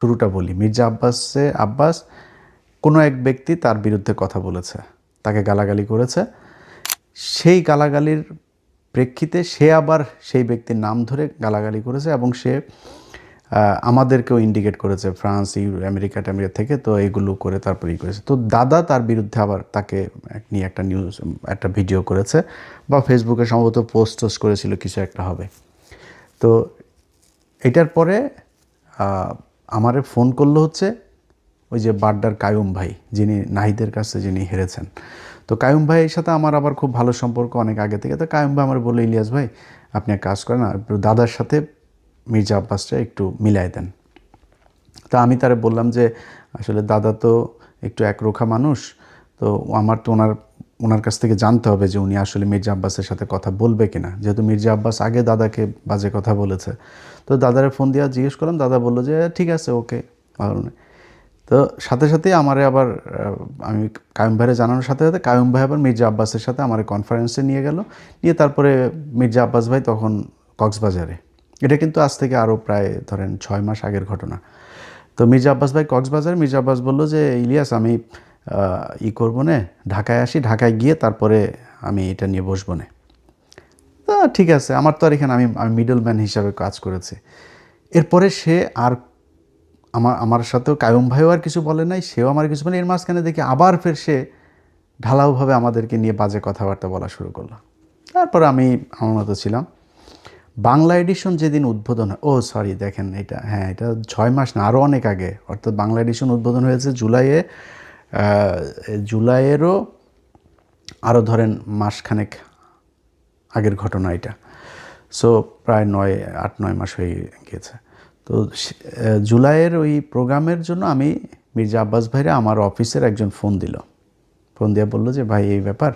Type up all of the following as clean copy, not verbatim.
শুরুটা বলি। মির্জা আব্বাস কোনো এক ব্যক্তি তার বিরুদ্ধে কথা বলেছে, তাকে গালাগালি করেছে। সেই গালাগালির প্রেক্ষিতে সে আবার সেই ব্যক্তির নাম ধরে গালাগালি করেছে এবং সে আমাদেরকেও ইন্ডিকেট করেছে ফ্রান্স, আমেরিকা থেকে, তো এগুলো করে তারপরেই করেছে। তো দাদা তার বিরুদ্ধে আবার তাকে নিয়ে একটা একটা ভিডিও করেছে, বা ফেসবুকে সম্ভবত পোস্ট করেছিল, কিছু একটা হবে। তো এটার পরে আমারে ফোন করলো হচ্ছে ওই যে বাড্ডার কায়ুম ভাই, যিনি নাহিদের কাছে যিনি হেরেছেন। তো কায়ুম ভাইয়ের সাথে আমার আবার খুব ভালো সম্পর্ক অনেক আগে থেকে। তো কায়ুম ভাই আমার বললো, ইলিয়াস ভাই আপনি এক কাজ করেন, একটু দাদার সাথে মির্জা আব্বাসটা একটু মিলাই দেন। তা আমি তারে বললাম যে আসলে দাদা তো একটু একরোখা মানুষ, তো আমার তো ওনার কাছ থেকে জানতে হবে যে উনি আসলে মির্জা আব্বাসের সাথে কথা বলবে কিনা, যেহেতু মির্জা আব্বাস আগে দাদাকে বাজে কথা বলেছে। তো দাদারে ফোন দিয়ে জিজ্ঞেস করলাম, দাদা বললো যে ঠিক আছে, ওকে, ভালো নেই। তো সাথে সাথেই আমারে আবার আমি কায়ুম ভাইয়ের জানানোর সাথে সাথে কায়ুম ভাই আবার মির্জা আব্বাসের সাথে আমার কনফারেন্সে নিয়ে গেল, নিয়ে তারপরে মির্জা আব্বাস ভাই তখন কক্সবাজারে। এটা কিন্তু আজ থেকে আরও প্রায় ধরেন 6 মাস আগের ঘটনা। তো মির্জা আব্বাস ভাই কক্সবাজার, মির্জা আব্বাস বললো যে ইলিয়াস আমি করবো না, ঢাকায় আসি, ঢাকায় গিয়ে তারপরে আমি এটা নিয়ে বসবো না। তা ঠিক আছে, আমার তো আর এখানে আমি মিডল ম্যান হিসাবে কাজ করেছি। এরপরে সে আর আমার সাথেও কায়ুম ভাইও আর কিছু বলে নাই, সেও আমার কিছু বলে। এর মাঝখানে দেখি আবার ফের সে ঢালাওভাবে আমাদেরকে নিয়ে বাজে কথাবার্তা বলা শুরু করলো। তারপর আমি আমার মতো ছিলাম। বাংলা এডিশন যেদিন উদ্বোধন হয়, ও সরি দেখেন, এটা হ্যাঁ, এটা 6 মাস না, আরও অনেক আগে, অর্থাৎ বাংলা এডিশন উদ্বোধন হয়েছে জুলাইয়েরও আরও ধরেন মাসখানেক আগের ঘটনা এটা। সো প্রায় 8-9 মাস হয়ে গিয়েছে। তো জুলাইয়ের ওই প্রোগ্রামের জন্য আমি মির্জা আব্বাস ভাইরা আমার অফিসের একজন ফোন দিল, ফোন দিয়ে বললো যে ভাই এই ব্যাপার,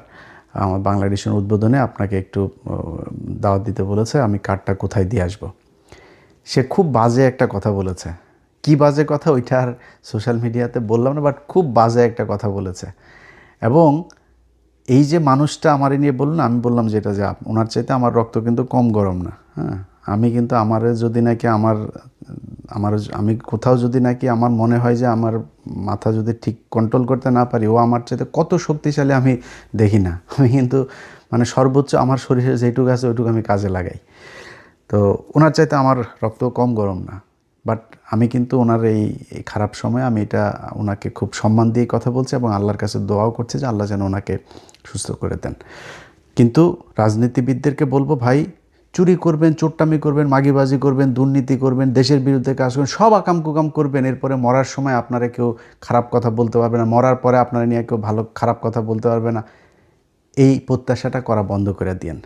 আমার বাংলা এডিশন উদ্বোধনে আপনাকে একটু দাওয়াত দিতে বলেছে, আমি কার্ডটা কোথায় দিয়ে আসবো। সে খুব বাজে একটা কথা বলেছে। কি বাজে কথা ওইটা আর সোশ্যাল মিডিয়াতে বললাম না, বাট খুব বাজে একটা কথা বলেছে। এবং এই যে মানুষটা আমারে নিয়ে বলল না, আমি বললাম যেটা যে ওনার চাইতে আমার রক্ত কিন্তু কম গরম না। হ্যাঁ, আমি কিন্তু আমারে যদি নাকি আমি কোথাও যদি নাকি আমার মনে হয় যে আমার মাথা যদি ঠিক কন্ট্রোল করতে না পারি, ও আমার চাইতে কত শক্তিশালী আমি দেখি না। আমি কিন্তু মানে সর্বোচ্চ আমার শরীরে যেটুকু আছে ওইটুকু আমি কাজে লাগাই। তো ওনার চাইতে আমার রক্ত কম গরম না। বাট আমি কিন্তু ওনার এই খারাপ সময়ে আমি এটা ওনাকে খুব সম্মান দিয়ে কথা বলছি এবং আল্লাহর কাছে দোয়াও করছি যে আল্লাহ যেন ওনাকে সুস্থ করে দেন। কিন্তু রাজনীতিবিদদেরকে বলবো, ভাই চুরি করবেন, চোট্টামি করবেন, মাগিবাজি করবেন, দুর্নীতি করবেন, দেশের বিরুদ্ধে কাজ করবেন, সব আকাম কুকাম করবেন, এরপরে মরার সময় আপনারা কেউ খারাপ কথা বলতে পারবে না, মরার পরে আপনারা নিয়ে কেউ খারাপ কথা বলতে পারবে না। এই প্রত্যাশাটা করা বন্ধ করে দিয়েন।